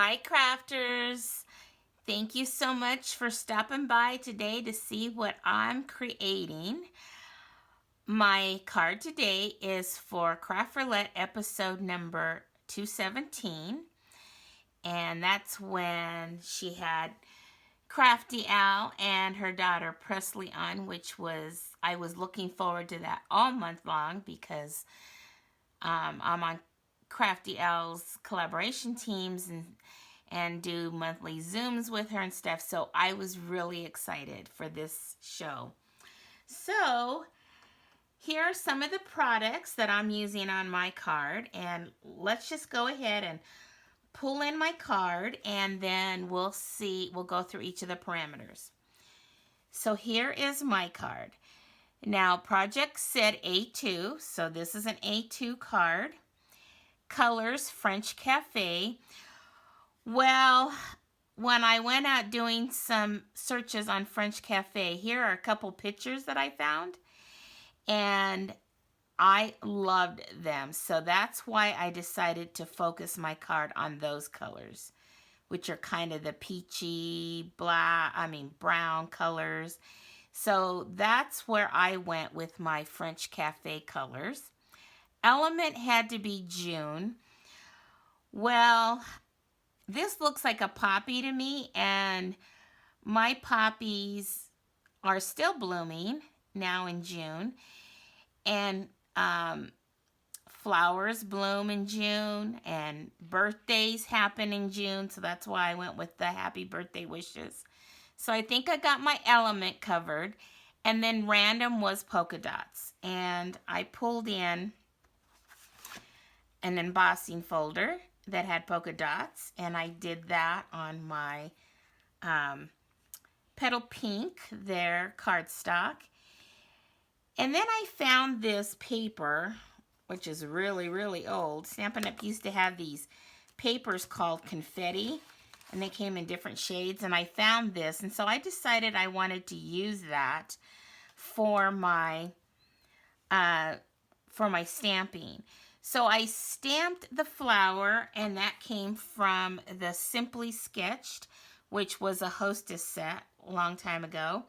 Hi, crafters. Thank you so much for stopping by today to see what I'm creating. My card today is for Craft Roulette episode number 217. And that's when she had Crafty Al and her daughter Presleigh on, I was looking forward to that all month long because I'm on Crafty Al's collaboration teams and do monthly Zooms with her and stuff. So I was really excited for this show. So here are some of the products that I'm using on my card. And let's just go ahead and pull in my card and then we'll go through each of the parameters. So here is my card. Now project said A2, so this is an A2 card. Colors, French Cafe. Well, when I went out doing some searches on French Cafe, here are a couple pictures that I found, and I loved them. So that's why I decided to focus my card on those colors, which are kind of the peachy, brown colors. So that's where I went with my French Cafe colors. Element had to be June. Well, this looks like a poppy to me, and my poppies are still blooming now in June, and flowers bloom in June, and birthdays happen in June, so that's why I went with the happy birthday wishes. So I think I got my element covered, and then random was polka dots, and I pulled in an embossing folder that had polka dots, and I did that on my Petal Pink, their cardstock. And then I found this paper, which is really, really old. Stampin' Up! Used to have these papers called confetti, and they came in different shades, and I found this, and so I decided I wanted to use that for my stamping. So I stamped the flower, and that came from the Simply Sketched, which was a hostess set a long time ago.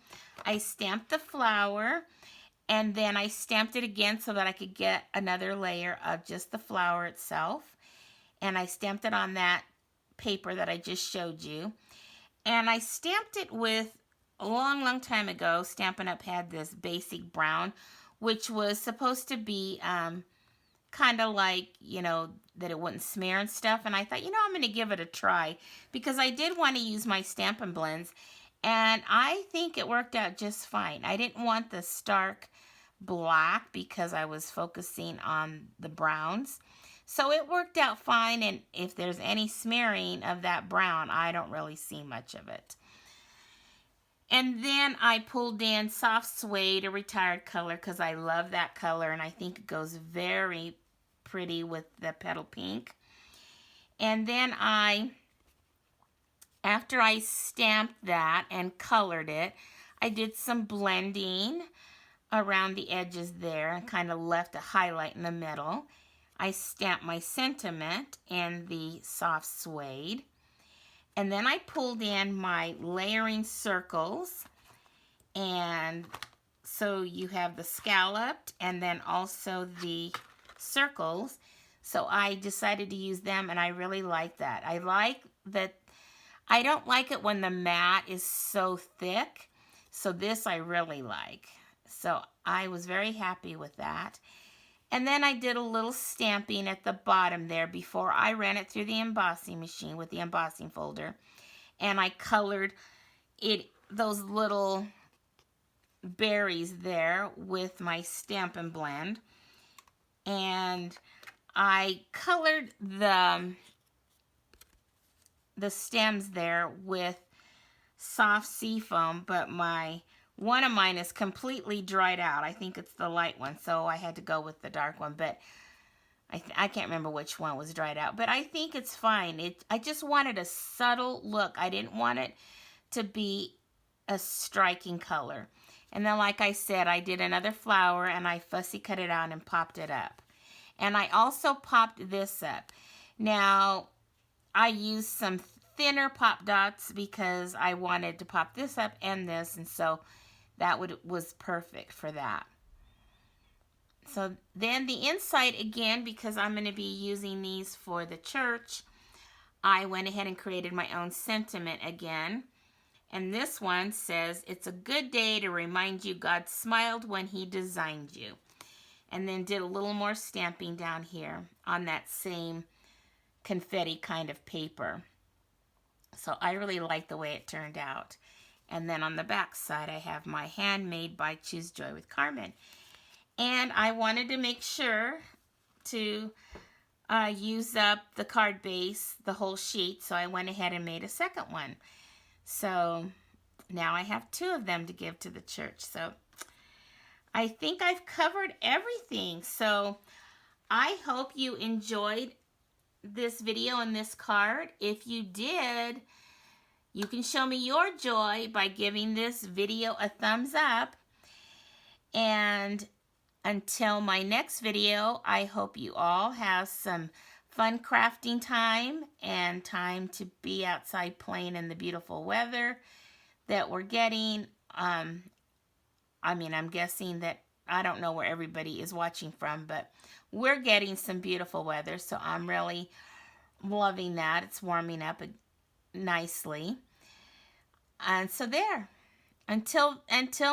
I stamped the flower, and then I stamped it again so that I could get another layer of just the flower itself. And I stamped it on that paper that I just showed you. And I stamped it with, a long, long time ago, Stampin' Up! Had this basic brown, which was supposed to be kind of like, that it wouldn't smear and stuff. And I thought, I'm going to give it a try because I did want to use my Stampin' Blends. And I think it worked out just fine. I didn't want the stark black because I was focusing on the browns. So it worked out fine. And if there's any smearing of that brown, I don't really see much of it. And then I pulled in Soft Suede, a retired color, because I love that color, and I think it goes very pretty with the Petal Pink. And then after I stamped that and colored it, I did some blending around the edges there and kind of left a highlight in the middle. I stamped my sentiment in the Soft Suede. And then I pulled in my layering circles, and so you have the scalloped and then also the circles. So I decided to use them, and I really like that. I like that. I don't like it when the mat is so thick, so this I really like. So I was very happy with that. And then I did a little stamping at the bottom there before I ran it through the embossing machine with the embossing folder. And I colored those little berries there with my Stampin' Blend. And I colored the stems there with soft seafoam, but one of mine is completely dried out. I think it's the light one, so I had to go with the dark one, but I can't remember which one was dried out, but I think it's fine. I just wanted a subtle look. I didn't want it to be a striking color. And then, like I said, I did another flower, and I fussy cut it out and popped it up. And I also popped this up. Now, I used some thinner pop dots because I wanted to pop this up and this, and so that was perfect for that. So then the inside, again, because I'm going to be using these for the church, I went ahead and created my own sentiment again. And this one says, "It's a good day to remind you God smiled when he designed you." And then did a little more stamping down here on that same confetti kind of paper. So I really like the way it turned out. And then on the back side, I have my Handmade by Choose Joy with Carmen. And I wanted to make sure to use up the card base, the whole sheet, so I went ahead and made a second one. So now I have 2 of them to give to the church. So I think I've covered everything. So I hope you enjoyed this video and this card. If you did, you can show me your joy by giving this video a thumbs up. And until my next video, I hope you all have some fun crafting time and time to be outside playing in the beautiful weather that we're getting. I'm guessing that, I don't know where everybody is watching from, but we're getting some beautiful weather, so I'm really loving that. It's warming up nicely. And so there. Until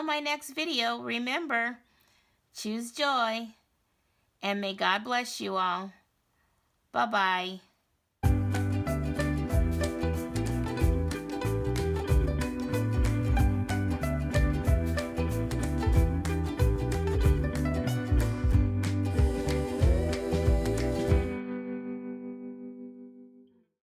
my next video, remember, choose joy, and may God bless you all. Bye-bye.